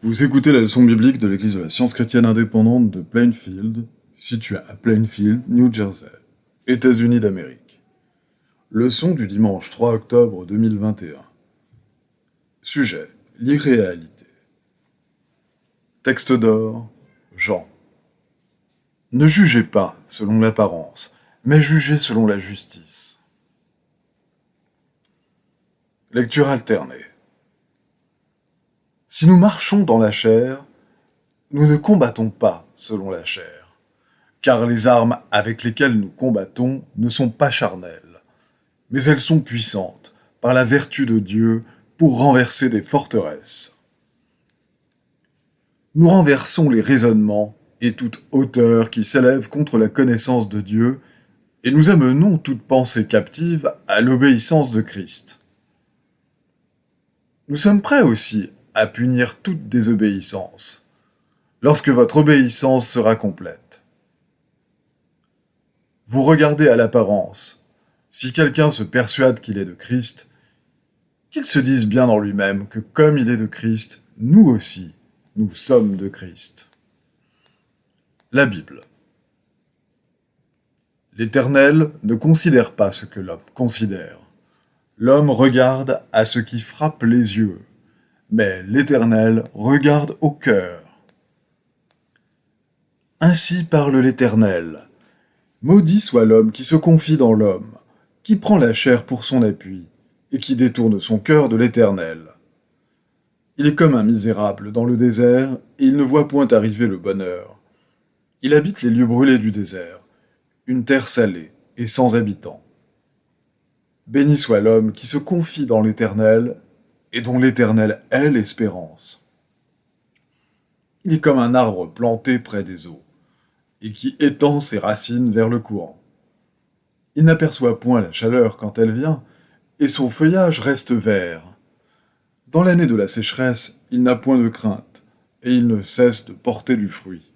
Vous écoutez la leçon biblique de l'Église de la Science chrétienne indépendante de Plainfield, située à Plainfield, New Jersey, États-Unis d'Amérique. Leçon du dimanche 3 octobre 2021. Sujet: l'irréalité. Texte d'or, Jean. Ne jugez pas selon l'apparence, mais jugez selon la justice. Lecture alternée. Si nous marchons dans la chair, nous ne combattons pas selon la chair, car les armes avec lesquelles nous combattons ne sont pas charnelles, mais elles sont puissantes par la vertu de Dieu pour renverser des forteresses. Nous renversons les raisonnements et toute hauteur qui s'élève contre la connaissance de Dieu, et nous amenons toute pensée captive à l'obéissance de Christ. Nous sommes prêts aussi à punir toute désobéissance, lorsque votre obéissance sera complète. Vous regardez à l'apparence. Si quelqu'un se persuade qu'il est de Christ, qu'il se dise bien en lui-même que comme il est de Christ, nous aussi, nous sommes de Christ. La Bible. L'Éternel ne considère pas ce que l'homme considère. L'homme regarde à ce qui frappe les yeux, mais l'Éternel regarde au cœur. Ainsi parle l'Éternel. Maudit soit l'homme qui se confie dans l'homme, qui prend la chair pour son appui, et qui détourne son cœur de l'Éternel. Il est comme un misérable dans le désert, et il ne voit point arriver le bonheur. Il habite les lieux brûlés du désert, une terre salée et sans habitants. Béni soit l'homme qui se confie dans l'Éternel, et dont l'Éternel est l'espérance. Il est comme un arbre planté près des eaux, et qui étend ses racines vers le courant. Il n'aperçoit point la chaleur quand elle vient, et son feuillage reste vert. Dans l'année de la sécheresse, il n'a point de crainte, et il ne cesse de porter du fruit.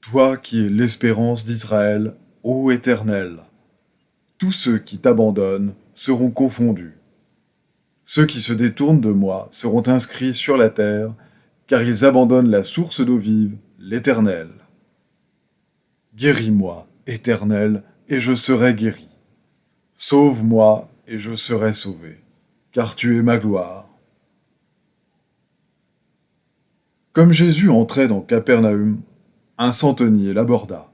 Toi qui es l'espérance d'Israël, ô Éternel, tous ceux qui t'abandonnent seront confondus. Ceux qui se détournent de moi seront inscrits sur la terre, car ils abandonnent la source d'eau vive, l'Éternel. Guéris-moi, Éternel, et je serai guéri. Sauve-moi, et je serai sauvé, car tu es ma gloire. Comme Jésus entrait dans Capernaum, un centenier l'aborda,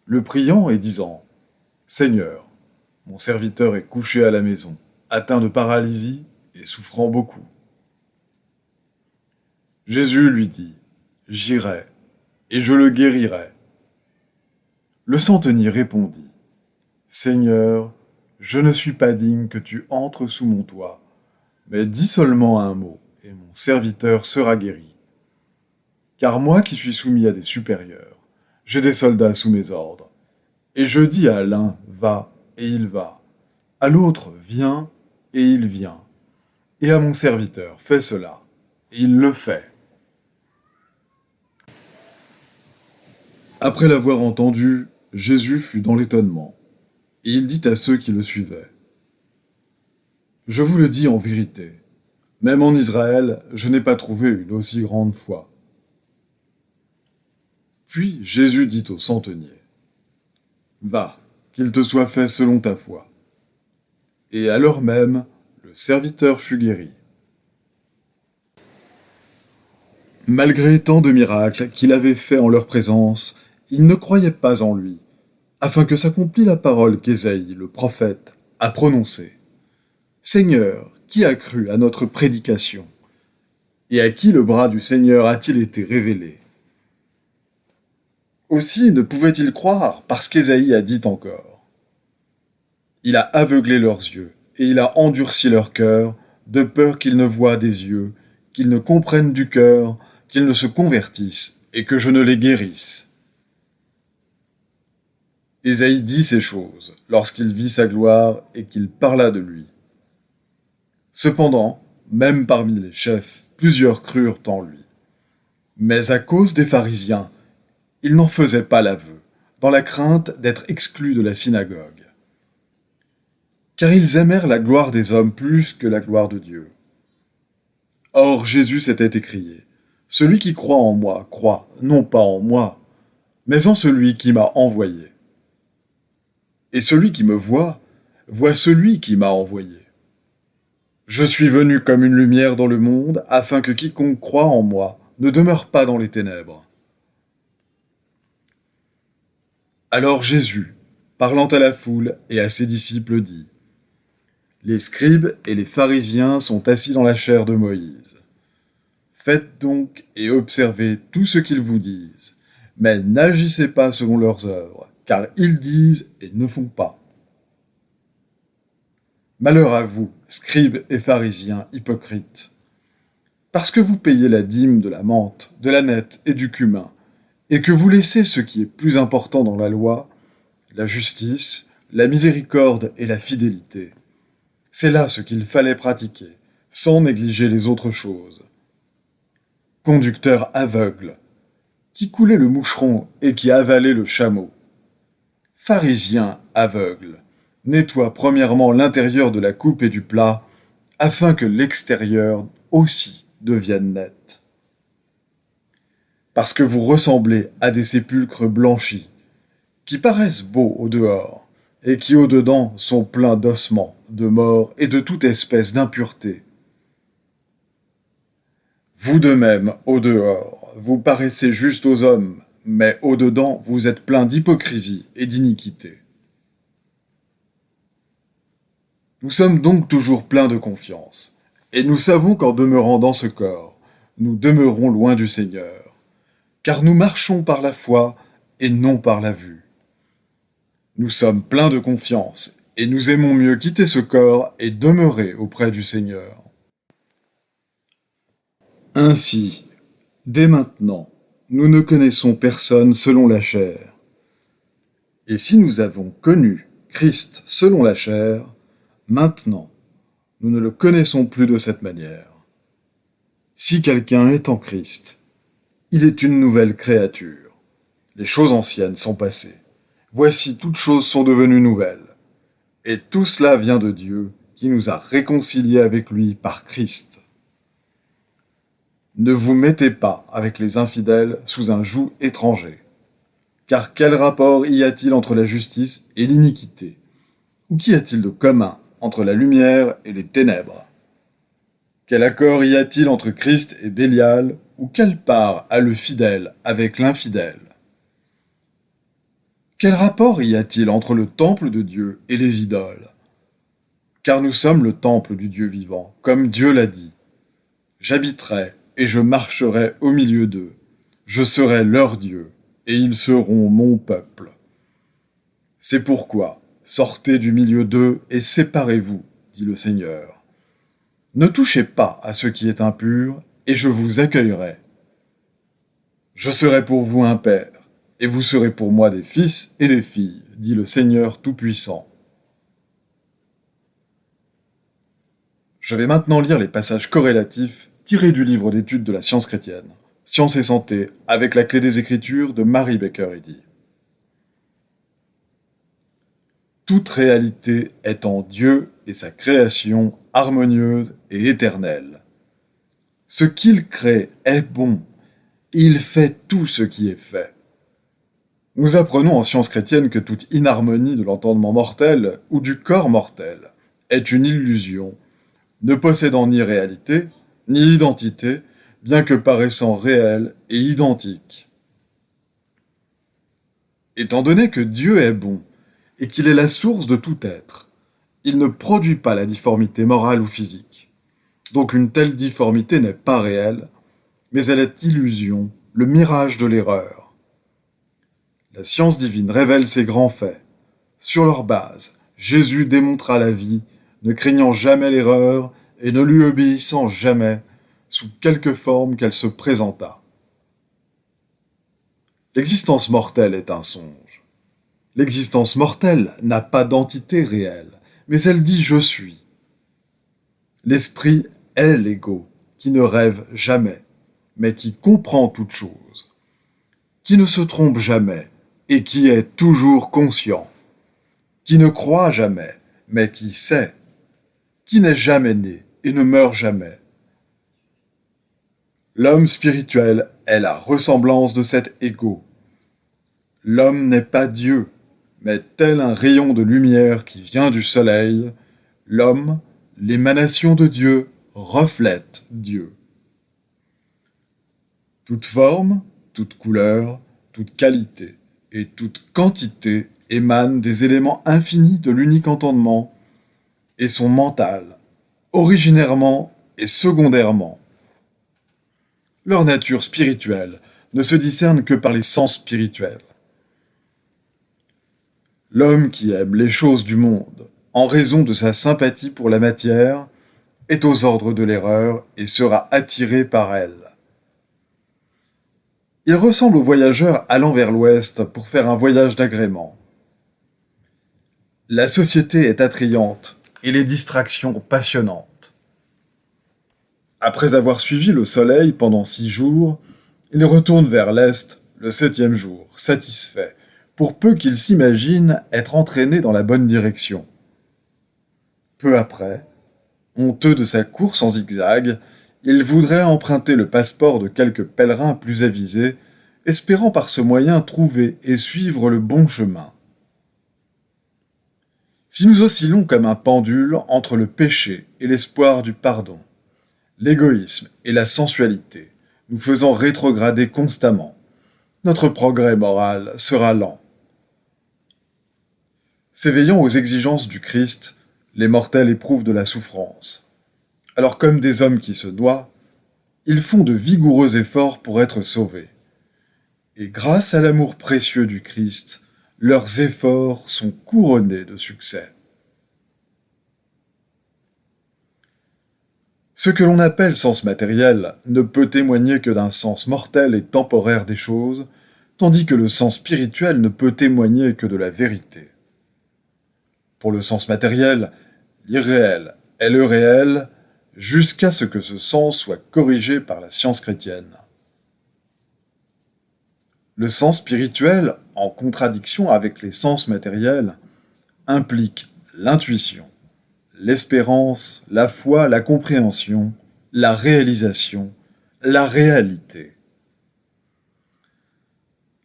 le priant et disant : « Seigneur, mon serviteur est couché à la maison, atteint de paralysie et souffrant beaucoup. » Jésus lui dit : « J'irai, et je le guérirai. » Le centenier répondit : « Seigneur, je ne suis pas digne que tu entres sous mon toit, mais dis seulement un mot, et mon serviteur sera guéri. Car moi qui suis soumis à des supérieurs, j'ai des soldats sous mes ordres, et je dis à l'un : va, et il va, à l'autre : viens, et il vient, et à mon serviteur : fais cela, et il le fait. » Après l'avoir entendu, Jésus fut dans l'étonnement, et il dit à ceux qui le suivaient : « Je vous le dis en vérité, même en Israël, je n'ai pas trouvé une aussi grande foi. » Puis Jésus dit au centenier : « Va, qu'il te soit fait selon ta foi. » Et à l'heure même, le serviteur fut guéri. Malgré tant de miracles qu'il avait faits en leur présence, ils ne croyaient pas en lui, afin que s'accomplît la parole qu'Ésaïe, le prophète, a prononcée. « Seigneur, qui a cru à notre prédication ? Et à qui le bras du Seigneur a-t-il été révélé ?» Aussi ne pouvaient-ils croire parce qu'Ésaïe a dit encore : « Il a aveuglé leurs yeux, et il a endurci leur cœur, de peur qu'ils ne voient des yeux, qu'ils ne comprennent du cœur, qu'ils ne se convertissent, et que je ne les guérisse. » Ésaïe dit ces choses lorsqu'il vit sa gloire et qu'il parla de lui. Cependant, même parmi les chefs, plusieurs crurent en lui. Mais à cause des pharisiens, ils n'en faisaient pas l'aveu, dans la crainte d'être exclus de la synagogue. Car ils aimèrent la gloire des hommes plus que la gloire de Dieu. Or Jésus s'était écrié, « Celui qui croit en moi croit non pas en moi, mais en celui qui m'a envoyé. Et celui qui me voit, voit celui qui m'a envoyé. Je suis venu comme une lumière dans le monde, afin que quiconque croit en moi ne demeure pas dans les ténèbres. » Alors Jésus, parlant à la foule et à ses disciples, dit, « Les scribes et les pharisiens sont assis dans la chaire de Moïse. Faites donc et observez tout ce qu'ils vous disent, mais n'agissez pas selon leurs œuvres, car ils disent et ne font pas. Malheur à vous, scribes et pharisiens hypocrites, parce que vous payez la dîme de la menthe, de la nette et du cumin, et que vous laissez ce qui est plus important dans la loi, la justice, la miséricorde et la fidélité. C'est là ce qu'il fallait pratiquer, sans négliger les autres choses. Conducteur aveugle, qui coulait le moucheron et qui avalait le chameau. Pharisien aveugle, nettoie premièrement l'intérieur de la coupe et du plat, afin que l'extérieur aussi devienne net. Parce que vous ressemblez à des sépulcres blanchis, qui paraissent beaux au dehors, et qui au dedans sont pleins d'ossements, de morts et de toute espèce d'impureté. Vous de même, au dehors, vous paraissez juste aux hommes, mais au dedans vous êtes pleins d'hypocrisie et d'iniquité. Nous sommes donc toujours pleins de confiance, et nous savons qu'en demeurant dans ce corps, nous demeurons loin du Seigneur, car nous marchons par la foi et non par la vue. Nous sommes pleins de confiance, et nous aimons mieux quitter ce corps et demeurer auprès du Seigneur. Ainsi, dès maintenant, nous ne connaissons personne selon la chair. Et si nous avons connu Christ selon la chair, maintenant, nous ne le connaissons plus de cette manière. Si quelqu'un est en Christ, il est une nouvelle créature. Les choses anciennes sont passées. Voici, toutes choses sont devenues nouvelles. Et tout cela vient de Dieu, qui nous a réconciliés avec lui par Christ. Ne vous mettez pas avec les infidèles sous un joug étranger. Car quel rapport y a-t-il entre la justice et l'iniquité? Ou qu'y a-t-il de commun entre la lumière et les ténèbres? Quel accord y a-t-il entre Christ et Bélial? Ou quelle part a le fidèle avec l'infidèle? Quel rapport y a-t-il entre le temple de Dieu et les idoles? Car nous sommes le temple du Dieu vivant, comme Dieu l'a dit. J'habiterai et je marcherai au milieu d'eux. Je serai leur Dieu, et ils seront mon peuple. C'est pourquoi, sortez du milieu d'eux et séparez-vous, dit le Seigneur. Ne touchez pas à ce qui est impur, et je vous accueillerai. Je serai pour vous un père, et vous serez pour moi des fils et des filles, dit le Seigneur Tout-Puissant. Je vais maintenant lire les passages corrélatifs tirés du livre d'études de la science chrétienne, Science et santé, avec la clé des Écritures de Mary Baker Eddy. Toute réalité est en Dieu et sa création harmonieuse et éternelle. Ce qu'il crée est bon, il fait tout ce qui est fait. Nous apprenons en science chrétienne que toute inharmonie de l'entendement mortel ou du corps mortel est une illusion, ne possédant ni réalité, ni identité, bien que paraissant réelle et identique. Étant donné que Dieu est bon, et qu'il est la source de tout être, il ne produit pas la difformité morale ou physique. Donc une telle difformité n'est pas réelle, mais elle est illusion, le mirage de l'erreur. La science divine révèle ces grands faits. Sur leur base, Jésus démontra la vie, ne craignant jamais l'erreur et ne lui obéissant jamais, sous quelque forme qu'elle se présentât. L'existence mortelle est un songe. L'existence mortelle n'a pas d'entité réelle, mais elle dit « je suis ». L'esprit est l'ego, qui ne rêve jamais, mais qui comprend toute chose, qui ne se trompe jamais, et qui est toujours conscient, qui ne croit jamais, mais qui sait, qui n'est jamais né et ne meurt jamais, L'homme spirituel est la ressemblance de cet ego. L'homme n'est pas Dieu, mais tel un rayon de lumière qui vient du soleil, l'homme, l'émanation de Dieu, reflète Dieu. Toute forme, toute couleur, toute qualité et toute quantité émanent des éléments infinis de l'unique entendement et sont mentales, originairement et secondairement. Leur nature spirituelle ne se discerne que par les sens spirituels. L'homme qui aime les choses du monde, en raison de sa sympathie pour la matière, est aux ordres de l'erreur et sera attiré par elle. Il ressemble au voyageur allant vers l'ouest pour faire un voyage d'agrément. La société est attrayante et les distractions passionnantes. Après avoir suivi le soleil pendant 6 jours, il retourne vers l'est le 7e jour, satisfait, pour peu qu'il s'imagine être entraîné dans la bonne direction. Peu après, honteux de sa course en zigzag, il voudrait emprunter le passeport de quelques pèlerins plus avisés, espérant par ce moyen trouver et suivre le bon chemin. Si nous oscillons comme un pendule entre le péché et l'espoir du pardon, l'égoïsme et la sensualité, nous faisant rétrograder constamment, notre progrès moral sera lent. S'éveillant aux exigences du Christ, les mortels éprouvent de la souffrance. Alors comme des hommes qui se noient, ils font de vigoureux efforts pour être sauvés. Et grâce à l'amour précieux du Christ, leurs efforts sont couronnés de succès. Ce que l'on appelle sens matériel ne peut témoigner que d'un sens mortel et temporaire des choses, tandis que le sens spirituel ne peut témoigner que de la vérité. Pour le sens matériel, l'irréel est le réel, jusqu'à ce que ce sens soit corrigé par la science chrétienne. Le sens spirituel, en contradiction avec les sens matériels, implique l'intuition, l'espérance, la foi, la compréhension, la réalisation, la réalité.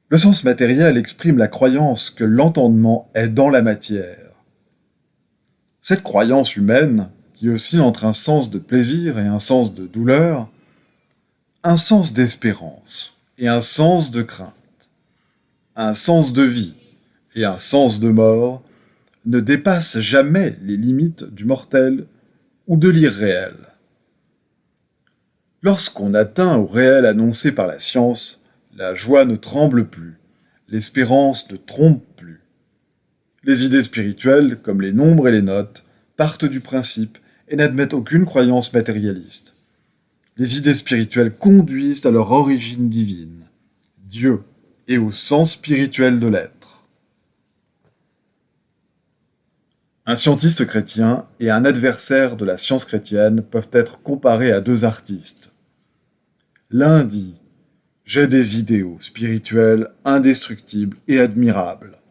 Le sens matériel exprime la croyance que l'entendement est dans la matière. Cette croyance humaine, qui oscille entre un sens de plaisir et un sens de douleur, un sens d'espérance et un sens de crainte, un sens de vie et un sens de mort, ne dépasse jamais les limites du mortel ou de l'irréel. Lorsqu'on atteint au réel annoncé par la science, la joie ne tremble plus, l'espérance ne trompe plus. Les idées spirituelles, comme les nombres et les notes, partent du principe et n'admettent aucune croyance matérialiste. Les idées spirituelles conduisent à leur origine divine, Dieu, et au sens spirituel de l'être. Un scientiste chrétien et un adversaire de la science chrétienne peuvent être comparés à deux artistes. L'un dit « J'ai des idéaux spirituels indestructibles et admirables »,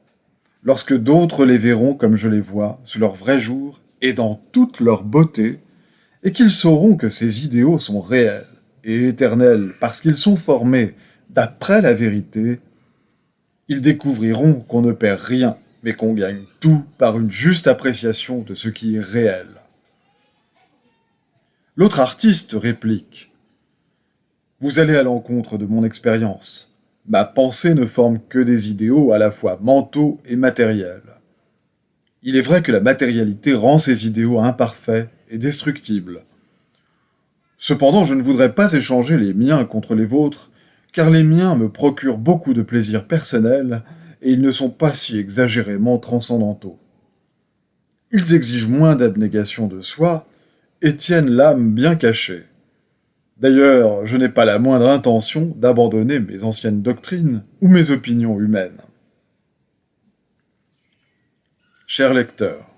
lorsque d'autres les verront comme je les vois, sous leur vrai jour et dans toute leur beauté, et qu'ils sauront que ces idéaux sont réels et éternels parce qu'ils sont formés d'après la vérité, ils découvriront qu'on ne perd rien, mais qu'on gagne tout par une juste appréciation de ce qui est réel. L'autre artiste réplique « Vous allez à l'encontre de mon expérience. Ma pensée ne forme que des idéaux à la fois mentaux et matériels. Il est vrai que la matérialité rend ces idéaux imparfaits et destructibles. Cependant, je ne voudrais pas échanger les miens contre les vôtres, car les miens me procurent beaucoup de plaisirs personnels et ils ne sont pas si exagérément transcendantaux. Ils exigent moins d'abnégation de soi et tiennent l'âme bien cachée. D'ailleurs, je n'ai pas la moindre intention d'abandonner mes anciennes doctrines ou mes opinions humaines. » Cher lecteur,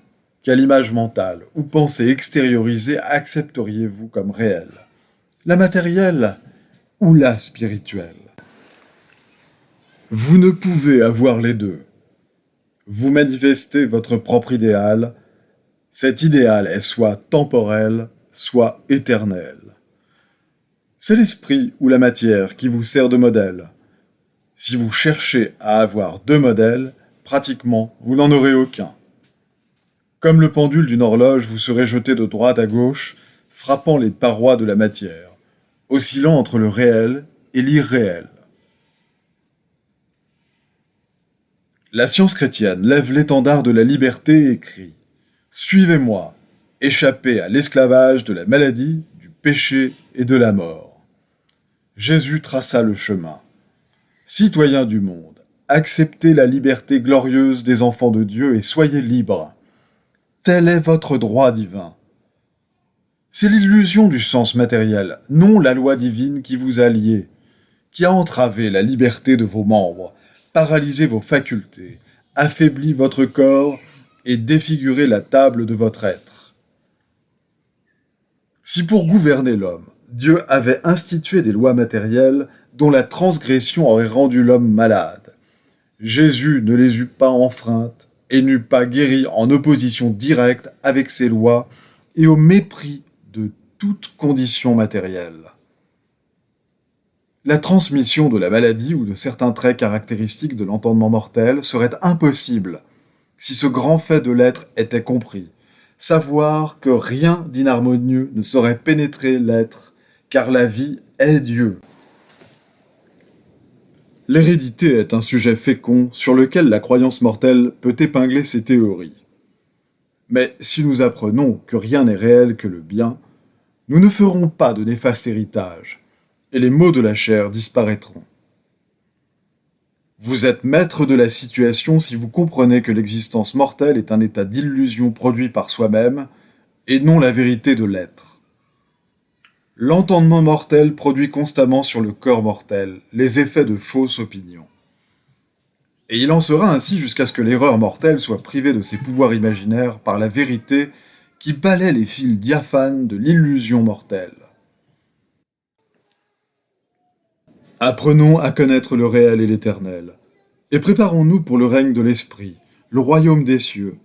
quelle image mentale ou pensée extériorisée accepteriez-vous comme réelle? La matérielle ou la spirituelle? Vous ne pouvez avoir les deux. Vous manifestez votre propre idéal. Cet idéal est soit temporel, soit éternel. C'est l'esprit ou la matière qui vous sert de modèle. Si vous cherchez à avoir deux modèles, pratiquement, vous n'en aurez aucun. Comme le pendule d'une horloge, vous serez jeté de droite à gauche, frappant les parois de la matière, oscillant entre le réel et l'irréel. La science chrétienne lève l'étendard de la liberté et crie « Suivez-moi, échappez à l'esclavage de la maladie, du péché et de la mort. » Jésus traça le chemin. Citoyens du monde, acceptez la liberté glorieuse des enfants de Dieu et soyez libres. Tel est votre droit divin. C'est l'illusion du sens matériel, non la loi divine qui vous a liés, qui a entravé la liberté de vos membres, paralysé vos facultés, affaibli votre corps et défiguré la table de votre être. Si pour gouverner l'homme, Dieu avait institué des lois matérielles dont la transgression aurait rendu l'homme malade, Jésus ne les eût pas enfreintes et n'eût pas guéri en opposition directe avec ces lois et au mépris de toute condition matérielle. La transmission de la maladie ou de certains traits caractéristiques de l'entendement mortel serait impossible si ce grand fait de l'être était compris. Savoir que rien d'inharmonieux ne saurait pénétrer l'être, car la vie est Dieu. L'hérédité est un sujet fécond sur lequel la croyance mortelle peut épingler ses théories. Mais si nous apprenons que rien n'est réel que le bien, nous ne ferons pas de néfaste héritage, et les maux de la chair disparaîtront. Vous êtes maître de la situation si vous comprenez que l'existence mortelle est un état d'illusion produit par soi-même, et non la vérité de l'être. L'entendement mortel produit constamment sur le corps mortel les effets de fausses opinions. Et il en sera ainsi jusqu'à ce que l'erreur mortelle soit privée de ses pouvoirs imaginaires par la vérité qui balaie les fils diaphanes de l'illusion mortelle. Apprenons à connaître le réel et l'éternel, et préparons-nous pour le règne de l'esprit, le royaume des cieux,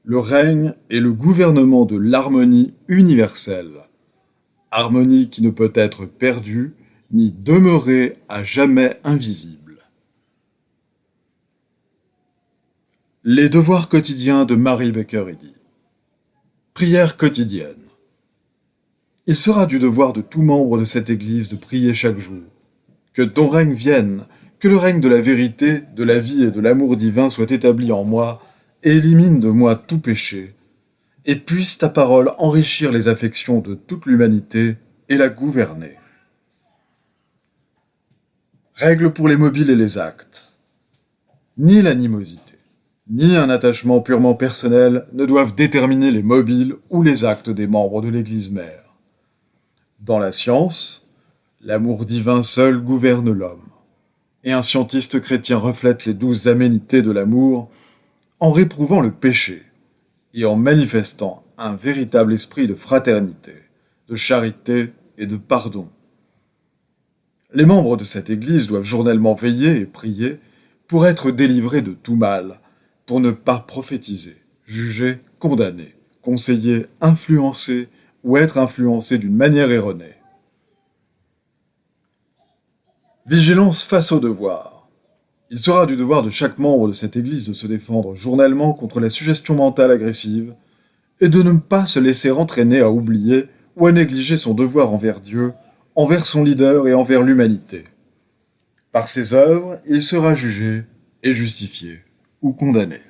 le règne et le gouvernement de l'harmonie universelle. Harmonie qui ne peut être perdue, ni demeurer à jamais invisible. Les devoirs quotidiens de Mary Baker Eddy. Prière quotidienne. Il sera du devoir de tout membre de cette Église de prier chaque jour. Que ton règne vienne, que le règne de la vérité, de la vie et de l'amour divin soit établi en moi, et élimine de moi tout péché, et puisse ta parole enrichir les affections de toute l'humanité et la gouverner. Règle pour les mobiles et les actes. Ni l'animosité, ni un attachement purement personnel ne doivent déterminer les mobiles ou les actes des membres de l'Église mère. Dans la science, l'amour divin seul gouverne l'homme, et un scientiste chrétien reflète les douces aménités de l'amour en réprouvant le péché et en manifestant un véritable esprit de fraternité, de charité et de pardon. Les membres de cette Église doivent journellement veiller et prier pour être délivrés de tout mal, pour ne pas prophétiser, juger, condamner, conseiller, influencer ou être influencés d'une manière erronée. Vigilance face au devoir. Il sera du devoir de chaque membre de cette Église de se défendre journellement contre la suggestion mentale agressive et de ne pas se laisser entraîner à oublier ou à négliger son devoir envers Dieu, envers son leader et envers l'humanité. Par ses œuvres, il sera jugé et justifié ou condamné.